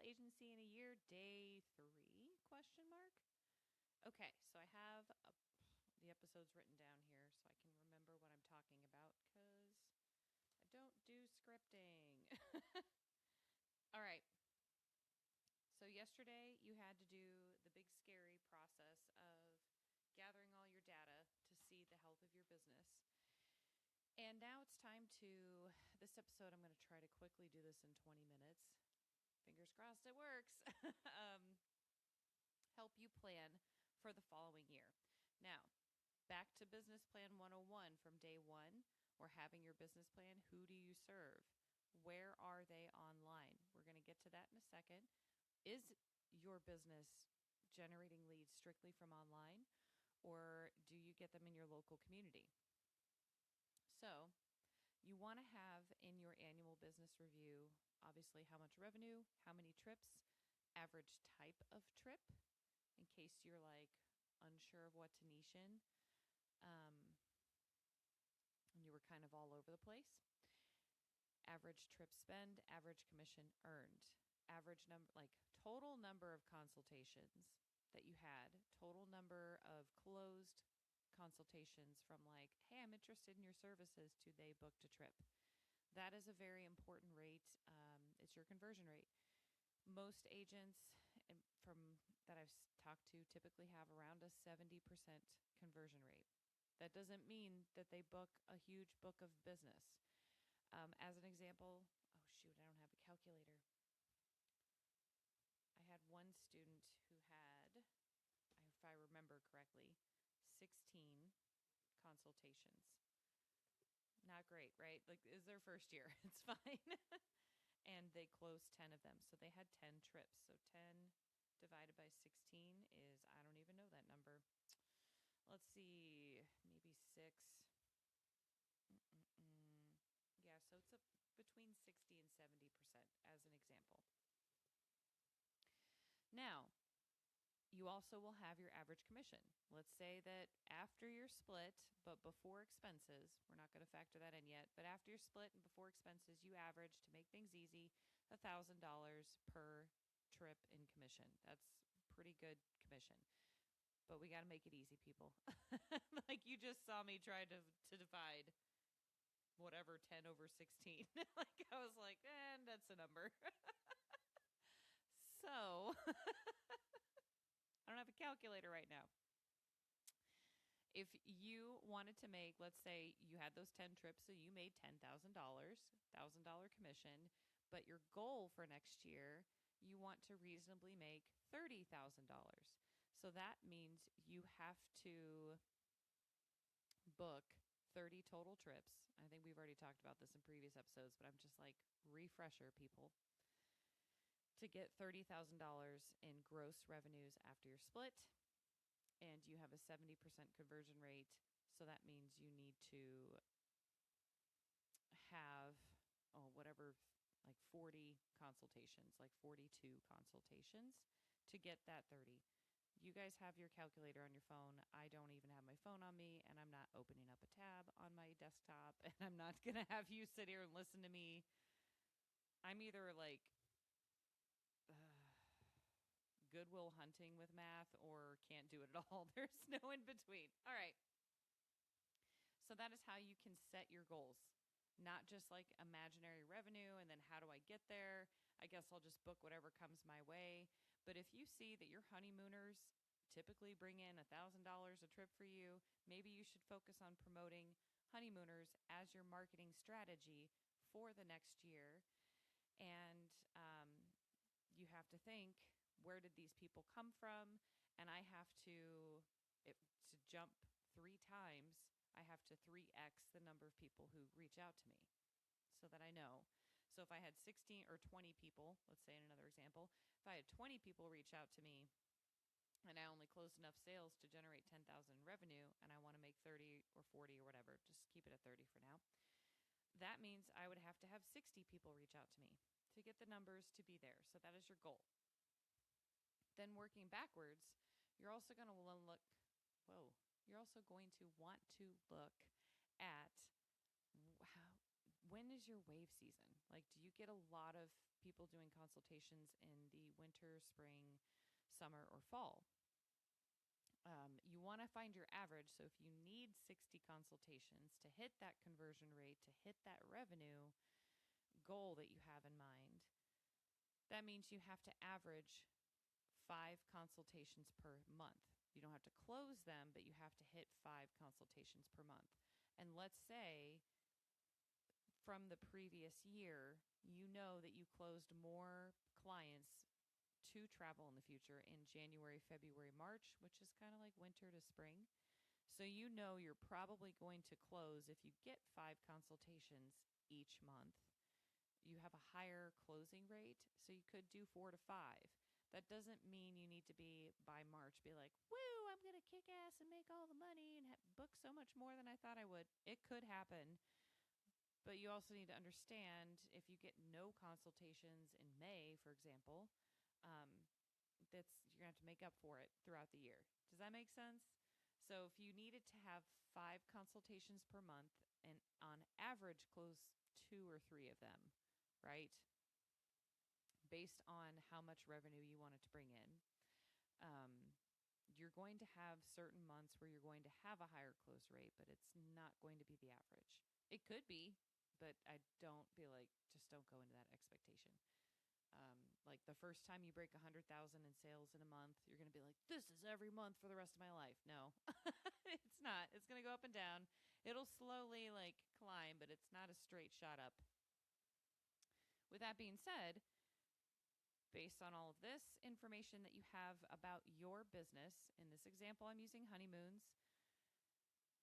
agency in a year, day 3, question mark. Okay, so I have the episodes written down here so I can remember what I'm talking about because I don't do scripting. All right. So yesterday you had to do the big scary process of gathering all your data to see the health of your business. And now it's time to this episode. I'm going to try to quickly do this in 20 minutes. Fingers crossed it works. Help you plan for the following year. Now, back to Business Plan 101 from day one, or having your business plan. Who do you serve? Where are they online? We're going to get to that in a second. Is your business generating leads strictly from online, or do you get them in your local community? So, you want to have in your annual business review, obviously, how much revenue, how many trips, average type of trip, in case you're like unsure of what to niche in, and you were kind of all over the place. Average trip spend, average commission earned, average number, like total number of consultations that you had, total number of closed consultations from like, hey, I'm interested in your services, to they booked a trip. That is a very important rate. It's your conversion rate. Most agents from that I've talked to typically have around a 70% conversion rate. That doesn't mean that they book a huge book of business. As an example, oh shoot, I don't have a calculator. I had one student who had, if I remember correctly, 16 consultations. Not great, right? Like, it's their first year. It's fine. And they closed 10 of them. So they had 10 trips. So 10 divided by 16 is, I don't even know that number. Let's see, maybe 6. Yeah, so it's between 60 and 70% as an example. Now, you also will have your average commission. Let's say that after your split, but before expenses, we're not going to factor that in yet, but after your split and before expenses, you average, to make things easy, $1,000 per trip in commission. That's pretty good commission. But we got to make it easy, people. Like, you just saw me try to divide whatever 10 over 16. Like, I was like, and that's a number. So I don't have a calculator right now. If you wanted to make, let's say you had those 10 trips, so you made $10,000, $1,000 commission, but your goal for next year, you want to reasonably make $30,000. So that means you have to book 30 total trips. I think we've already talked about this in previous episodes, but I'm just like, refresher, people, to get $30,000 in gross revenues after your split, and you have a 70% conversion rate. So that means you need to have, whatever, like 40 consultations, like 42 consultations to get that 30. You guys have your calculator on your phone. I don't even have my phone on me, and I'm not opening up a tab on my desktop, and I'm not going to have you sit here and listen to me. I'm either like Goodwill Hunting with math or can't do it at all. There's no in between. All right. So that is how you can set your goals. Not just like imaginary revenue and then how do I get there? I guess I'll just book whatever comes my way. But if you see that your honeymooners typically bring in $1,000 a trip for you, maybe you should focus on promoting honeymooners as your marketing strategy for the next year. And you have to think, where did these people come from? And I have to jump 3 times, I have to 3x the number of people who reach out to me so that I know. So if I had 16 or 20 people, let's say in another example, if I had 20 people reach out to me and I only closed enough sales to generate 10,000 revenue, and I want to make 30 or 40 or whatever, just keep it at 30 for now, that means I would have to have 60 people reach out to me to get the numbers to be there. So that is your goal. Then working backwards, you're also going to you're also going to want to look at when is your wave season? Like, do you get a lot of people doing consultations in the winter, spring, summer, or fall. You want to find your average. So if you need 60 consultations to hit that conversion rate, to hit that revenue goal that you have in mind, that means you have to average 5 consultations per month. You don't have to close them, but you have to hit 5 consultations per month. And let's say from the previous year, you know that you closed more clients to travel in the future in January, February, March, which is kind of like winter to spring. So you know you're probably going to close, if you get 5 consultations each month, you have a higher closing rate. So you could do 4 to 5. That doesn't mean you need to be by March, be like, woo, I'm going to kick ass and make all the money and book so much more than I thought I would. It could happen. But you also need to understand if you get no consultations in May, for example, that's you're gonna have to make up for it throughout the year. Does that make sense? So if you needed to have 5 consultations per month and on average close 2 or 3 of them, right? Based on how much revenue you wanted to bring in, you're going to have certain months where you're going to have a higher close rate, but it's not going to be the average. It could be, but I don't feel like just don't go into that expectation. Like the first time you break 100,000 in sales in a month, you're going to be like, this is every month for the rest of my life. No, it's not. It's going to go up and down. It'll slowly like climb, but it's not a straight shot up. With that being said, based on all of this information that you have about your business, in this example, I'm using Honeymoons,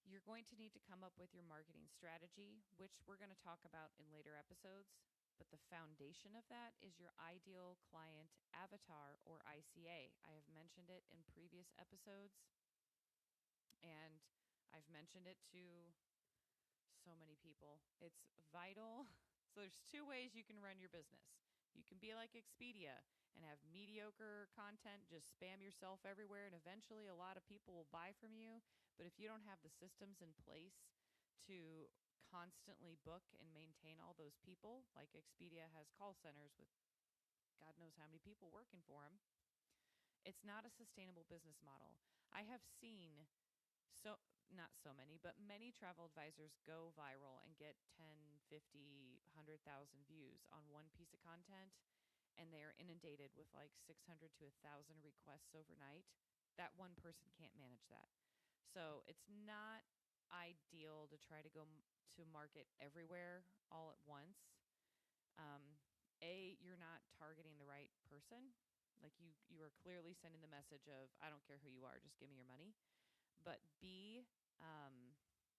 you're going to need to come up with your marketing strategy, which we're going to talk about in later episodes. But the foundation of that is your ideal client avatar, or ICA. I have mentioned it in previous episodes, and I've mentioned it to so many people. It's vital. So there's 2 ways you can run your business. You can be like Expedia and have mediocre content, just spam yourself everywhere, and eventually a lot of people will buy from you. But if you don't have the systems in place to constantly book and maintain all those people, like Expedia has call centers with God knows how many people working for them, it's not a sustainable business model. I have seen not so many, but many travel advisors go viral and get 10, 50, 100,000 views on one piece of content, and they are inundated with like 600 to 1,000 requests overnight. That one person can't manage that. So it's not ideal to try to go to market everywhere all at once. You're not targeting the right person. Like you are clearly sending the message of, I don't care who you are, just give me your money. But B,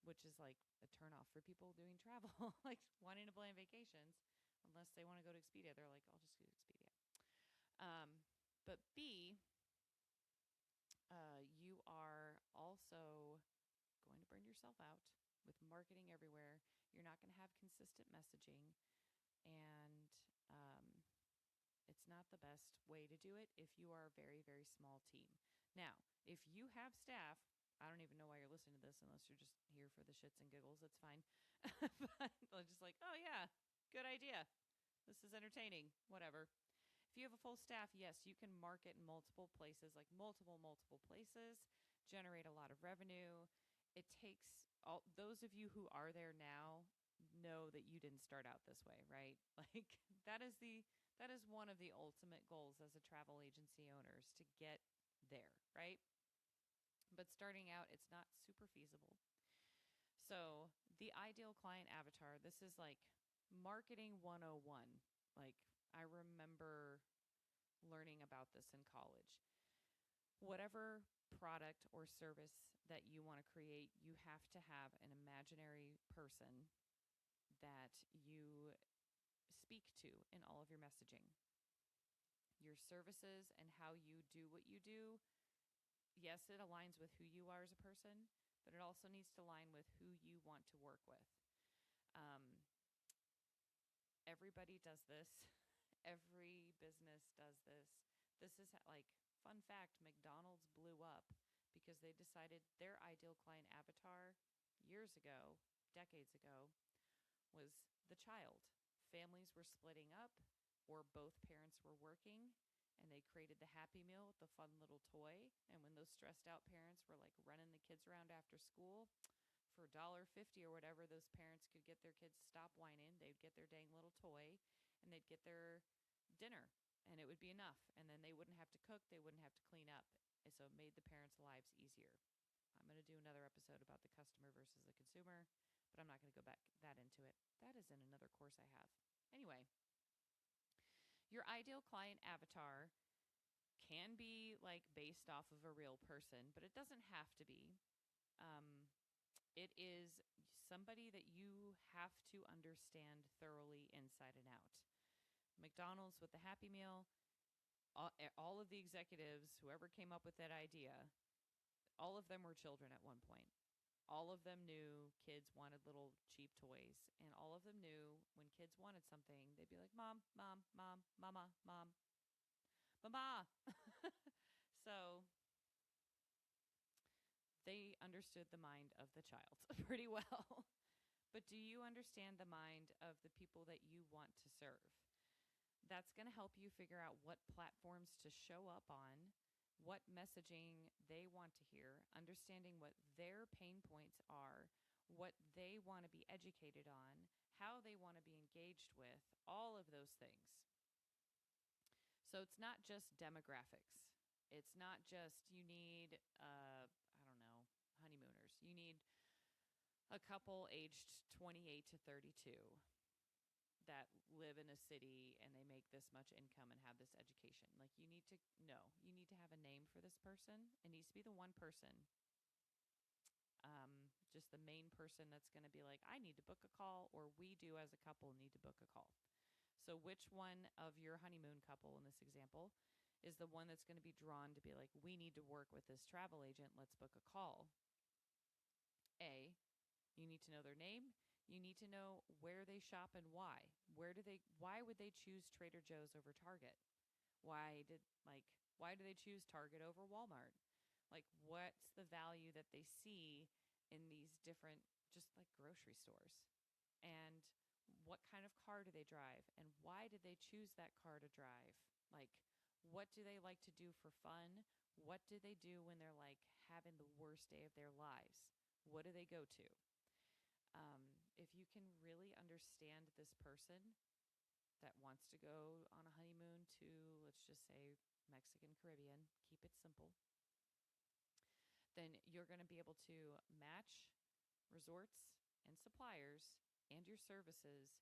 which is like a turnoff for people doing travel, like wanting to plan vacations, unless they want to go to Expedia, they're like, I'll just go to Expedia. But B, you are also going to burn yourself out with marketing everywhere. You're not going to have consistent messaging, and it's not the best way to do it if you are a very, very small team. Now, if you have staff, I don't even know why you're listening to this unless you're just here for the shits and giggles. That's fine. But I'm just like, oh yeah, good idea. This is entertaining, whatever. If you have a full staff, yes, you can market in multiple places, like multiple places, generate a lot of revenue. It takes all those of you who are there now know that you didn't start out this way, right? Like that is one of the ultimate goals as a travel agency owners, to get there, right? But starting out, it's not super feasible. So the ideal client avatar, this is like marketing 101. Like I remember learning about this in college. Whatever product or service that you want to create, you have to have an imaginary person that you speak to in all of your messaging. Your services and how you do what you do, yes, it aligns with who you are as a person, but it also needs to align with who you want to work with. Everybody does this. Every business does this. This is like, fun fact, McDonald's blew up because they decided their ideal client avatar years ago, decades ago, was the child. Families were splitting up. or both parents were working and they created the Happy Meal with the fun little toy. And when those stressed out parents were like running the kids around after school, for $1.50 or whatever, those parents could get their kids to stop whining. They'd get their dang little toy and they'd get their dinner, and it would be enough. And then they wouldn't have to cook, they wouldn't have to clean up. And so it made the parents' lives easier. I'm going to do another episode about the customer versus the consumer, but I'm not going to go back that into it. That is in another course I have. Anyway, your ideal client avatar can be like based off of a real person, but it doesn't have to be. It is somebody that you have to understand thoroughly inside and out. McDonald's with the Happy Meal, all of the executives, whoever came up with that idea, all of them were children at one point. All of them knew kids wanted little cheap toys, and all of them knew when kids wanted something, they'd be like, Mom, Mom, Mom, Mama, Mom, Mama. So they understood the mind of the child pretty well. But do you understand the mind of the people that you want to serve? That's going to help you figure out what platforms to show up on, what messaging they want to hear, understanding what their pain points are, what they want to be educated on, how they want to be engaged with, all of those things. So it's not just demographics. It's not just you need, I don't know, honeymooners. You need a couple aged 28 to 32 that live in a city and they make this much income and have this education. Like you need to have a name for this person. It needs to be the one person, just the main person that's going to be like, I need to book a call, or we do as a couple need to book a call. So which one of your honeymoon couple in this example is the one that's going to be drawn to be like, we need to work with this travel agent, let's book a call? A, you need to know their name. You need to know where they shop and why. Why would they choose Trader Joe's over Target? Why do they choose Target over Walmart? Like, what's the value that they see in these different, just like grocery stores? And what kind of car do they drive? And why did they choose that car to drive? Like, what do they like to do for fun? What do they do when they're like having the worst day of their lives? What do they go to? If you can really understand this person that wants to go on a honeymoon to, let's just say, Mexican Caribbean, keep it simple, then you're going to be able to match resorts and suppliers and your services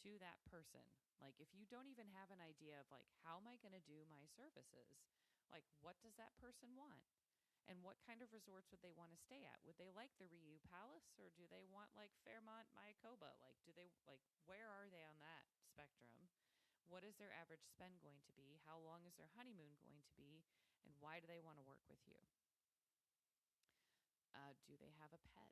to that person. Like if you don't even have an idea of like, how am I going to do my services? Like, what does that person want? And what kind of resorts would they want to stay at? Would they like the Riu Palace, or do they want like Fairmont Mayakoba? Like, do they like, where are they on that spectrum? What is their average spend going to be? How long is their honeymoon going to be? And why do they want to work with you? Do they have a pet?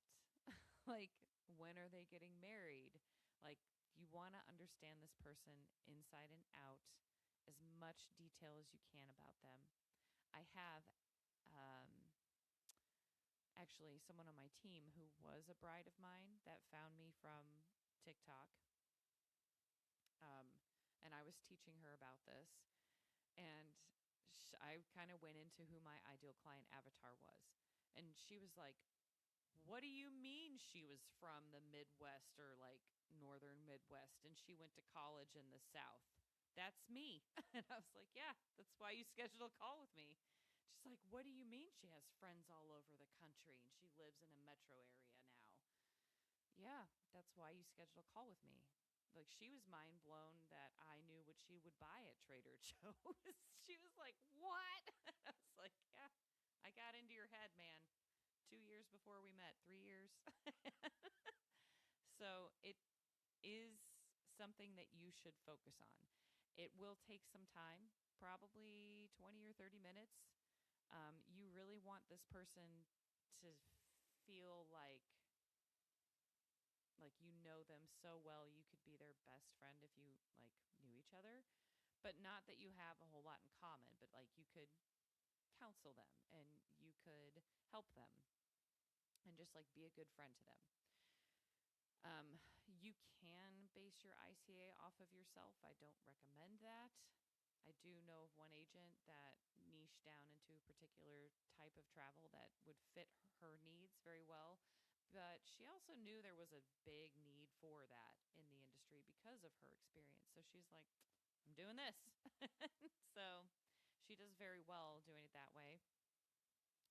Like, when are they getting married? Like, you want to understand this person inside and out, as much detail as you can about them. I have actually someone on my team who was a bride of mine that found me from TikTok. And I was teaching her about this. And I kind of went into who my ideal client avatar was. And she was like, what do you mean she was from the Midwest or like northern Midwest and she went to college in the South? That's me. And I was like, yeah, that's why you scheduled a call with me. She's like, what do you mean she has friends all over the country and she lives in a metro area now? Yeah, that's why you scheduled a call with me. Like, she was mind blown that I knew what she would buy at Trader Joe's. She was like, what? I was like, yeah, I got into your head, man. 2 years before we met, 3 years. So it is something that you should focus on. It will take some time, probably 20 or 30 minutes. You really want this person to feel like you know them so well you could be their best friend if you like knew each other, but not that you have a whole lot in common, but like you could counsel them and you could help them and just like be a good friend to them. You can base your ICA off of yourself. I don't recommend that. I do know of one agent that niched down into a particular type of travel that would fit her needs very well. But she also knew there was a big need for that in the industry because of her experience. So she's like, I'm doing this. So she does very well doing it that way.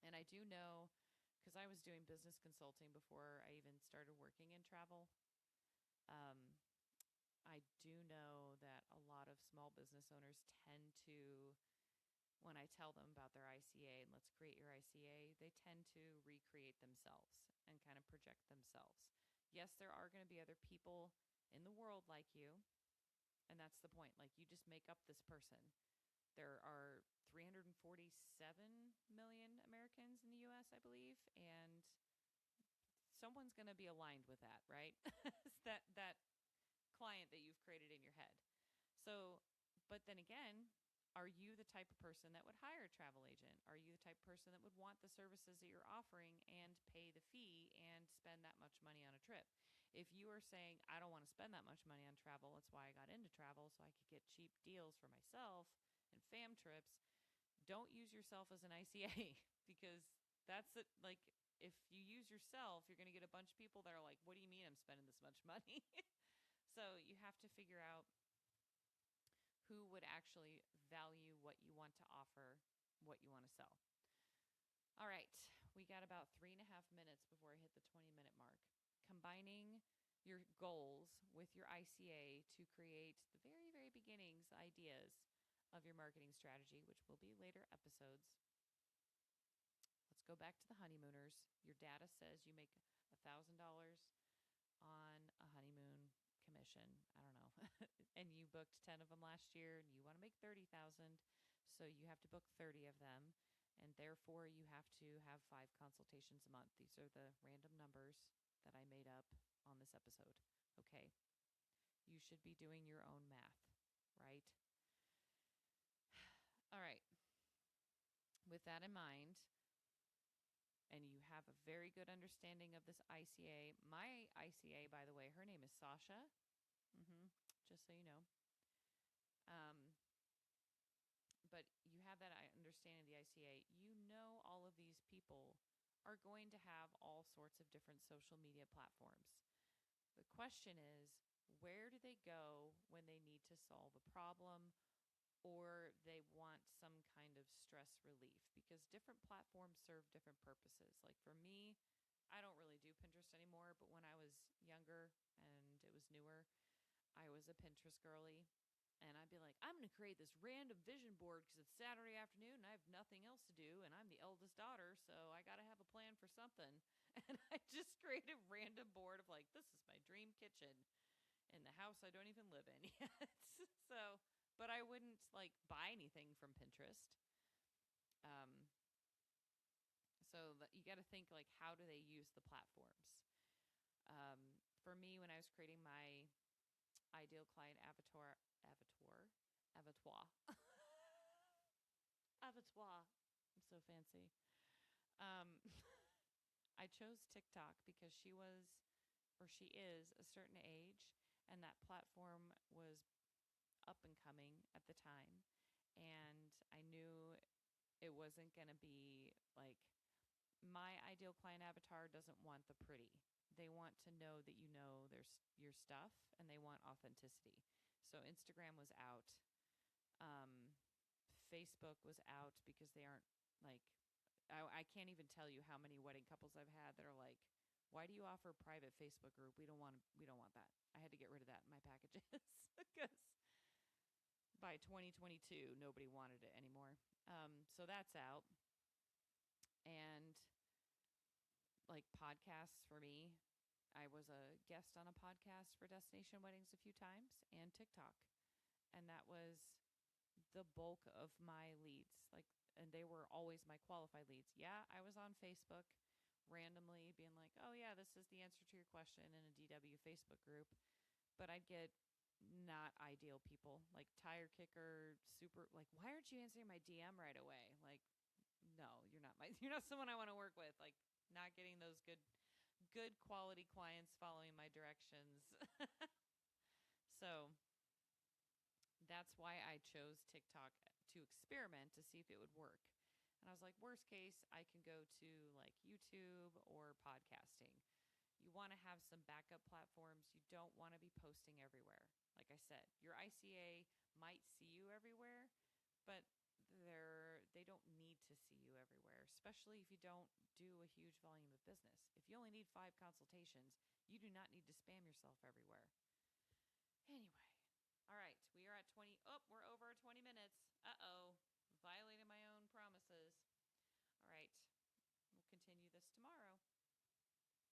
And I do know, because I was doing business consulting before I even started working in travel, um, I do know that a lot of small business owners tend to, when I tell them about their ICA and let's create your ICA, they tend to recreate themselves and kind of project themselves. Yes, there are going to be other people in the world like you, and that's the point. Like, you just make up this person. There are 347 million Americans in the US, I believe, and someone's going to be aligned with that, right? that client that you've created in your head. So, but then again, are you the type of person that would hire a travel agent? Are you the type of person that would want the services that you're offering and pay the fee and spend that much money on a trip? If you are saying, I don't want to spend that much money on travel, that's why I got into travel, so I could get cheap deals for myself and fam trips, don't use yourself as an ICA because that's it. Like, if you use yourself, you're going to get a bunch of people that are like, what do you mean I'm spending this much money? So you have to figure out who would actually value what you want to offer, what you want to sell. All right, we got about 3.5 minutes before I hit the 20-minute mark. Combining your goals with your ICA to create the very, very beginnings ideas of your marketing strategy, which will be later episodes. Let's go back to the honeymooners. Your data says you make $1,000 on a honeymoon commission. I don't know. And you booked 10 of them last year and you want to make 30,000. So you have to book 30 of them. And therefore you have to have 5 consultations a month. These are the random numbers that I made up on this episode. Okay. You should be doing your own math, right? All right. With that in mind, and you have a very good understanding of this ICA. My ICA, by the way, her name is Sasha, just so you know. But you have that understanding of the ICA. You know all of these people are going to have all sorts of different social media platforms. The question is, where do they go when they need to solve a problem or they want some kind of stress relief? Because different platforms serve different purposes. Like for me, I don't really do Pinterest anymore, but when I was younger and it was newer, I was a Pinterest girly. And I'd be like, I'm going to create this random vision board because it's Saturday afternoon and I have nothing else to do. And I'm the eldest daughter, so I got to have a plan for something. And I just created a random board of like, this is my dream kitchen in the house I don't even live in yet. So, but I wouldn't like buy anything from Pinterest. So you got to think like, how do they use the platforms? For me, when I was creating my ideal client avatar, avatar. I'm so fancy. I chose TikTok because she is a certain age, and that platform was up and coming at the time. And I knew it wasn't going to be like my ideal client avatar doesn't want the pretty. They want to know that you know your stuff, and they want authenticity. So Instagram was out. Facebook was out because they aren't like, I can't even tell you how many wedding couples I've had that are like, why do you offer a private Facebook group? We don't want that. I had to get rid of that in my packages because by 2022, nobody wanted it anymore. So that's out. And like podcasts for me, I was a guest on a podcast for Destination Weddings a few times and TikTok. And that was the bulk of my leads. Like, and they were always my qualified leads. Yeah, I was on Facebook randomly being like, oh yeah, this is the answer to your question in a DW Facebook group. But I'd get not ideal people, like tire kicker, super, like, why aren't you answering my DM right away? Like, no, you're not someone I want to work with. Like, not getting those good quality clients following my directions. So that's why I chose TikTok to experiment to see if it would work. And I was like, worst case, I can go to like YouTube or podcasting. You want to have some backup platforms. You don't want to be posting everywhere. Like I said, your ICA might see you everywhere, but they don't need to see you everywhere, especially if you don't do a huge volume of business. If you only need 5 consultations, you do not need to spam yourself everywhere. Anyway, all right, we are at 20. Oh, we're over 20 minutes. Uh-oh, violated my own promises. All right, we'll continue this tomorrow.